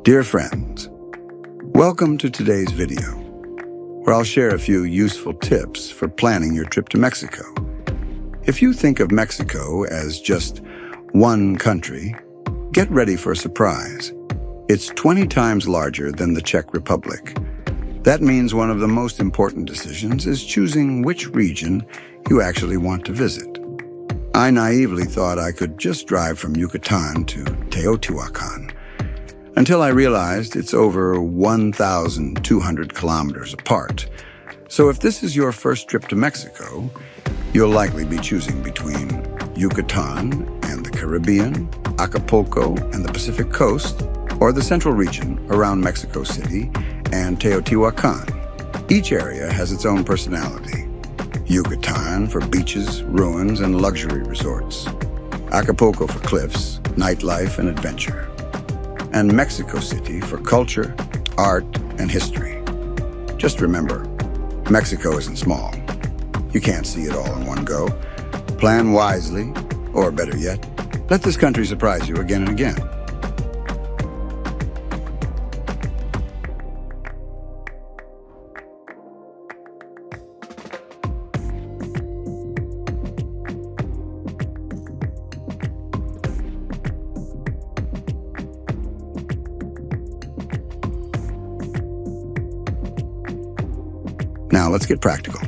Dear friends, welcome to today's video, where I'll share a few useful tips for planning your trip to Mexico. If you think of Mexico as just one country, get ready for a surprise. It's 20 times larger than the Czech Republic. That means one of the most important decisions is choosing which region you actually want to visit. I naively thought I could just drive from Yucatán to Teotihuacan, until I realized it's over 1,200 kilometers apart. So if this is your first trip to Mexico, you'll likely be choosing between Yucatán and the Caribbean, Acapulco and the Pacific Coast, or the central region around Mexico City and Teotihuacan. Each area has its own personality. Yucatán for beaches, ruins, and luxury resorts. Acapulco for cliffs, nightlife, and adventure. And Mexico City for culture, art, and history. Just remember, Mexico isn't small. You can't see it all in one go. Plan wisely, or better yet, let this country surprise you again and again. Now let's get practical.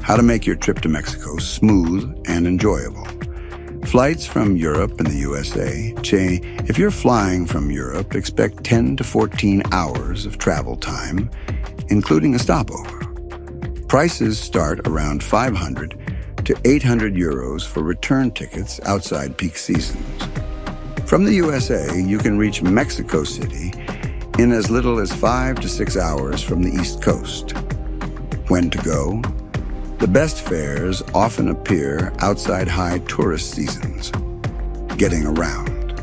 How to make your trip to Mexico smooth and enjoyable. Flights from Europe and the USA. If you're flying from Europe, expect 10 to 14 hours of travel time, including a stopover. Prices start around 500 to 800 euros for return tickets outside peak seasons. From the USA, you can reach Mexico City in as little as 5 to 6 hours from the East Coast. When to go? The best fares often appear outside high tourist seasons. Getting around.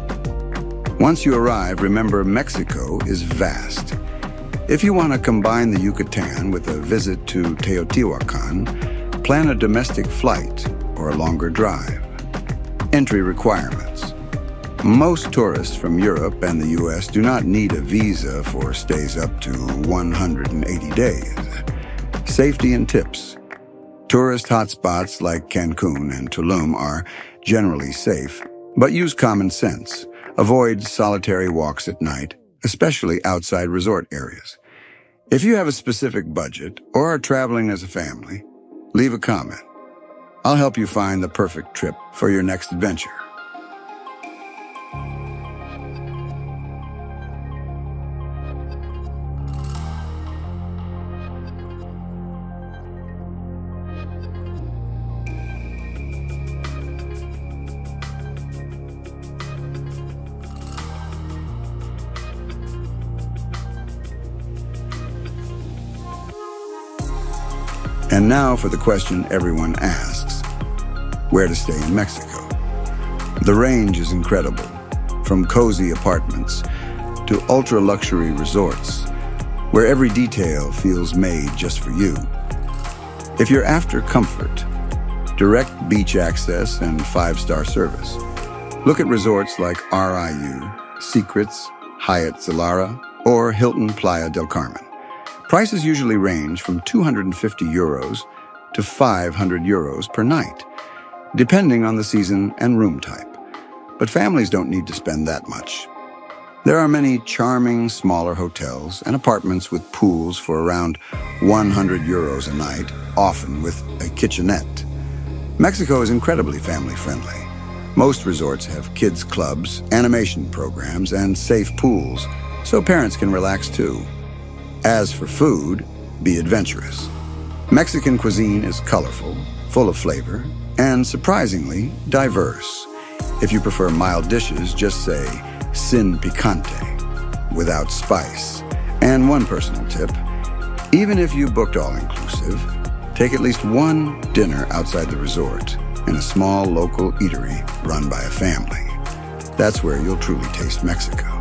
Once you arrive, remember Mexico is vast. If you want to combine the Yucatán with a visit to Teotihuacan, plan a domestic flight or a longer drive. Entry requirements. Most tourists from Europe and the US do not need a visa for stays up to 180 days. Safety and tips. Tourist hotspots like Cancun and Tulum are generally safe, but use common sense. Avoid solitary walks at night, especially outside resort areas. If you have a specific budget or are traveling as a family, leave a comment. I'll help you find the perfect trip for your next adventure. And now for the question everyone asks: where to stay in Mexico? The range is incredible, from cozy apartments to ultra-luxury resorts, where every detail feels made just for you. If you're after comfort, direct beach access, and 5-star service, look at resorts like RIU, Secrets, Hyatt Zilara, or Hilton Playa del Carmen. Prices usually range from 250 euros to 500 euros per night, depending on the season and room type. But families don't need to spend that much. There are many charming, smaller hotels and apartments with pools for around 100 euros a night, often with a kitchenette. Mexico is incredibly family-friendly. Most resorts have kids' clubs, animation programs, and safe pools, so parents can relax too. As for food, be adventurous. Mexican cuisine is colorful, full of flavor, and surprisingly diverse. If you prefer mild dishes, just say sin picante, without spice. And one personal tip: even if you booked all-inclusive, take at least one dinner outside the resort in a small local eatery run by a family. That's where you'll truly taste Mexico.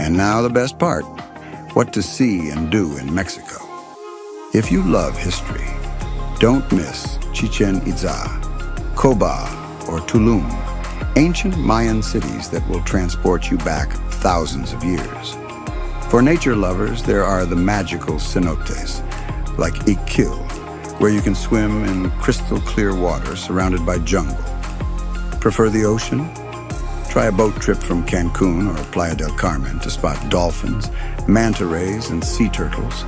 And now the best part, what to see and do in Mexico. If you love history, don't miss Chichén Itzá, Cobá, or Tulum, ancient Mayan cities that will transport you back thousands of years. For nature lovers, there are the magical cenotes, like Ik Kil, where you can swim in crystal clear water surrounded by jungle. Prefer the ocean? Try a boat trip from Cancun or Playa del Carmen to spot dolphins, manta rays, and sea turtles.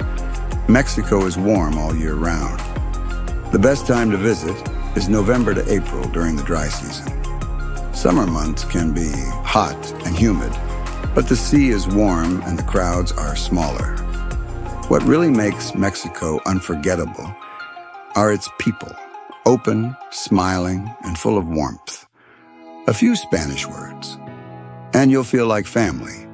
Mexico is warm all year round. The best time to visit is November to April during the dry season. Summer months can be hot and humid, but the sea is warm and the crowds are smaller. What really makes Mexico unforgettable are its people, open, smiling, and full of warmth. A few Spanish words, and you'll feel like family.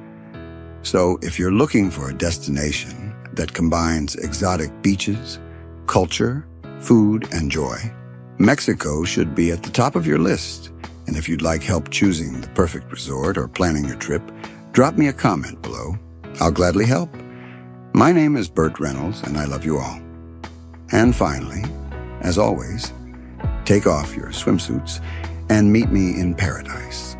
So if you're looking for a destination that combines exotic beaches, culture, food, and joy, Mexico should be at the top of your list. And if you'd like help choosing the perfect resort or planning your trip, drop me a comment below. I'll gladly help. My name is Burt Reynolds, and I love you all. And finally, as always, take off your swimsuits and meet me in paradise.